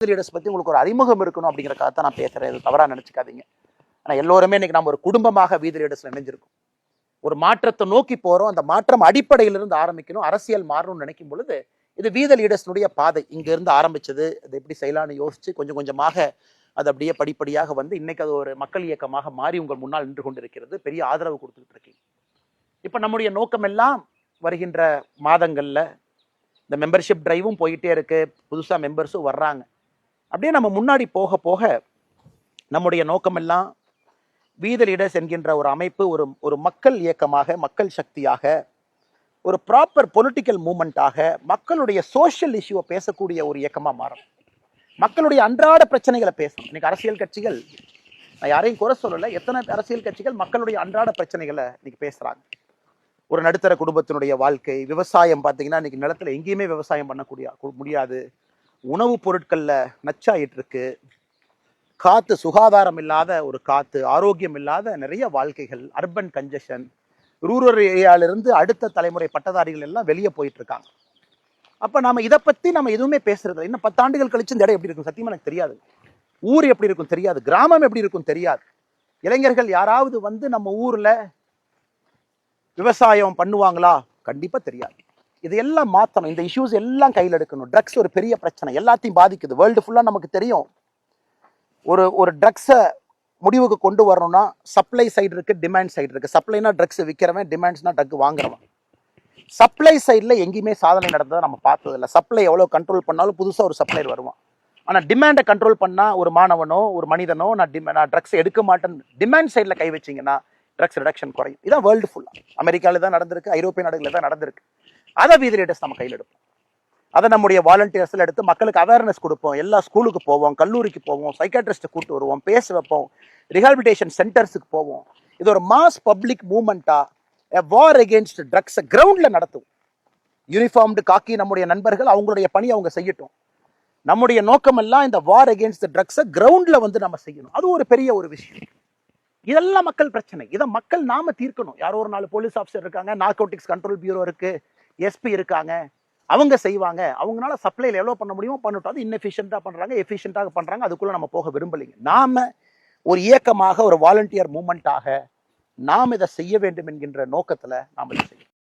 Leaders பத்தி உங்களுக்கு ஒரு அறிமுகம் இருக்கணும் அப்படிங்கிறக்காக தான் நான் பேசுறேன். இது தவறா நினைச்சுக்காதீங்க. ஆனா எல்லோருமே இன்னைக்கு நம்ம ஒரு குடும்பமாக வீதி லீடர்ஸ்ல இணைஞ்சிருக்கோம். ஒரு மாற்றத்தை நோக்கி போறோம். அந்த மாற்றம் அடிப்படையிலிருந்து ஆரம்பிக்கணும். அரசியல் மாறணும்னு நினைக்கும் பொழுது இது வீத லீடர்ஸ்னுடைய பாதை. இங்க இருந்து ஆரம்பிச்சது, அது எப்படி செய்யலாம்னு யோசிச்சு கொஞ்சம் கொஞ்சமாக அது அப்படியே படிப்படியாக வந்து இன்னைக்கு அது ஒரு மக்கள் இயக்கமாக மாறி உங்கள் முன்னால் நின்று கொண்டிருக்கிறது. பெரிய ஆதரவு கொடுத்துட்டு இருக்கீங்க. இப்ப நம்முடைய நோக்கம் எல்லாம் வருகின்ற மாதங்கள்ல இந்த மெம்பர்ஷிப் டிரைவும் போயிட்டே இருக்கு. புதுசா மெம்பர்ஸும் வர்றாங்க. அப்படியே நம்ம முன்னாடி போக போக நம்முடைய நோக்கமெல்லாம் வீத லீடர்ஸ் என்கின்ற ஒரு அமைப்பு ஒரு மக்கள் இயக்கமாக, மக்கள் சக்தியாக, ஒரு ப்ராப்பர் பொலிட்டிக்கல் மூமெண்டாக, மக்களுடைய சோஷியல் இஷ்யூவை பேசக்கூடிய ஒரு இயக்கமா மாறும். மக்களுடைய அன்றாட பிரச்சனைகளை பேசணும். இன்னைக்கு அரசியல் கட்சிகள், நான் யாரையும் குறை சொல்லலை, எத்தனை அரசியல் கட்சிகள் மக்களுடைய அன்றாட பிரச்சனைகளை இன்னைக்கு பேசுறாங்க. ஒரு நடுத்தர குடும்பத்தினுடைய வாழ்க்கை, விவசாயம் பார்த்தீங்கன்னா இன்னைக்கு நிலத்துல எங்கேயுமே விவசாயம் பண்ணக்கூடிய முடியாது. உணவுப் பொருட்கள்ல நச்சாயிட்டு இருக்கு. காத்து சுகாதாரம் இல்லாத ஒரு காத்து, ஆரோக்கியம் இல்லாத நிறைய வாழ்க்கைகள், அர்பன் கன்ஜெஷன், ரூரல் ஏரியாவிலிருந்து அடுத்த தலைமுறை பட்டதாரிகள் எல்லாம் வெளியே போயிட்டு இருக்காங்க. அப்ப நாம இதை பத்தி நம்ம எதுவுமே பேசுறது. இன்னும் 10 ஆண்டுகள் கழிச்சு இந்த இடம் எப்படி இருக்கும் சத்தியமா எனக்கு தெரியாது. ஊர் எப்படி இருக்கும் தெரியாது. கிராமம் எப்படி இருக்கும் தெரியாது. இளைஞர்கள் யாராவது வந்து நம்ம ஊர்ல விவசாயம் பண்ணுவாங்களா? கண்டிப்பா தெரியாது. இதெல்லாம் மாற்றணும். இந்த இஷ்யூஸ் எல்லாம் கையில் எடுக்கணும். ட்ரக்ஸ் ஒரு பெரிய பிரச்சனை, எல்லாத்தையும் பாதிக்குது. வேர்ல்டு ஃபுல்லா நமக்கு தெரியும். ஒரு ட்ரக்ஸை முடிவுக்கு கொண்டு வரணும்னா சப்ளை சைடு இருக்கு, டிமாண்ட் சைடு இருக்கு. சப்ளைனா ட்ரக்ஸ் விற்கிறவன், டிமாண்ட்ஸ்னா ட்ரக் வாங்குறவன். சப்ளை சைடில் எங்கேயுமே சாதனை நடந்ததை நம்ம பார்த்தது இல்லை. சப்ளை எவ்வளோ கண்ட்ரோல் பண்ணாலும் புதுசாக ஒரு சப்ளையர் வருவான். ஆனால் டிமாண்டை கண்ட்ரோல் பண்ணால் ஒரு மாணவனோ ஒரு மனிதனோ நான் ட்ரக்ஸ் எடுக்க மாட்டேன் டிமாண்ட் சைடில் கை வச்சிங்கன்னா ட்ரக்ஸ் ரிடக்ஷன் குறையும். இதான் வேர்ல்டு ஃபுல்லாக. அமெரிக்காவில் தான் நடந்திருக்கு, ஐரோப்பிய நாடுகளில் தான் நடந்திருக்கு. அதை வீதி லீடர்ஸ் நம்ம கையில் எடுப்போம். அதை நம்முடைய வாலண்டியர்ஸில் எடுத்து மக்களுக்கு அவேர்னஸ் கொடுப்போம். எல்லா ஸ்கூலுக்கு போவோம், கல்லூரிக்கு போவோம், சைக்காட்ரிஸ்ட்டை கூப்பிட்டு வருவோம், பேச வைப்போம், ரிஹாபிலிட்டேஷன் சென்டர்ஸுக்கு போவோம். இது ஒரு மாஸ் பப்ளிக் மூவ்மெண்ட்டா வார் அகேன்ஸ்ட் ட்ரக்ஸை கிரவுண்டில் நடத்துவோம். யூனிஃபார்ம்டு காக்கி நம்முடைய நண்பர்கள் அவங்களுடைய பணி அவங்க செய்யட்டும். நம்முடைய நோக்கமெல்லாம் இந்த வார் அகேன்ஸ்ட் ட்ரக்ஸை கிரவுண்டில் வந்து நம்ம செய்யணும். அது ஒரு பெரிய ஒரு விஷயம். இதெல்லாம் மக்கள் பிரச்சனை. இதை மக்கள் நாம தீர்க்கணும். யாரோ ஒரு 4 போலீஸ் ஆஃபீஸர் இருக்காங்க, நார்கோட்டிக்ஸ் கண்ட்ரோல் பியூரோ இருக்கு, எஸ்பி இருக்காங்க, அவங்க செய்வாங்க. அவங்களால சப்ளைல எவ்வளோ பண்ண முடியுமோ பண்ணட்டும். அது இன்னெஃபிஷியண்டாக பண்றாங்க, எஃபிஷியண்டாக பண்றாங்க. அதுக்குள்ள நம்ம போக விரும்பலைங்க. நாம ஒரு இயக்கமாக, ஒரு வாலண்டியர் மூவ்மெண்ட்டாக நாம் இதை செய்ய வேண்டும் என்கின்ற நோக்கத்துல நாம் இதை செய்யணும்.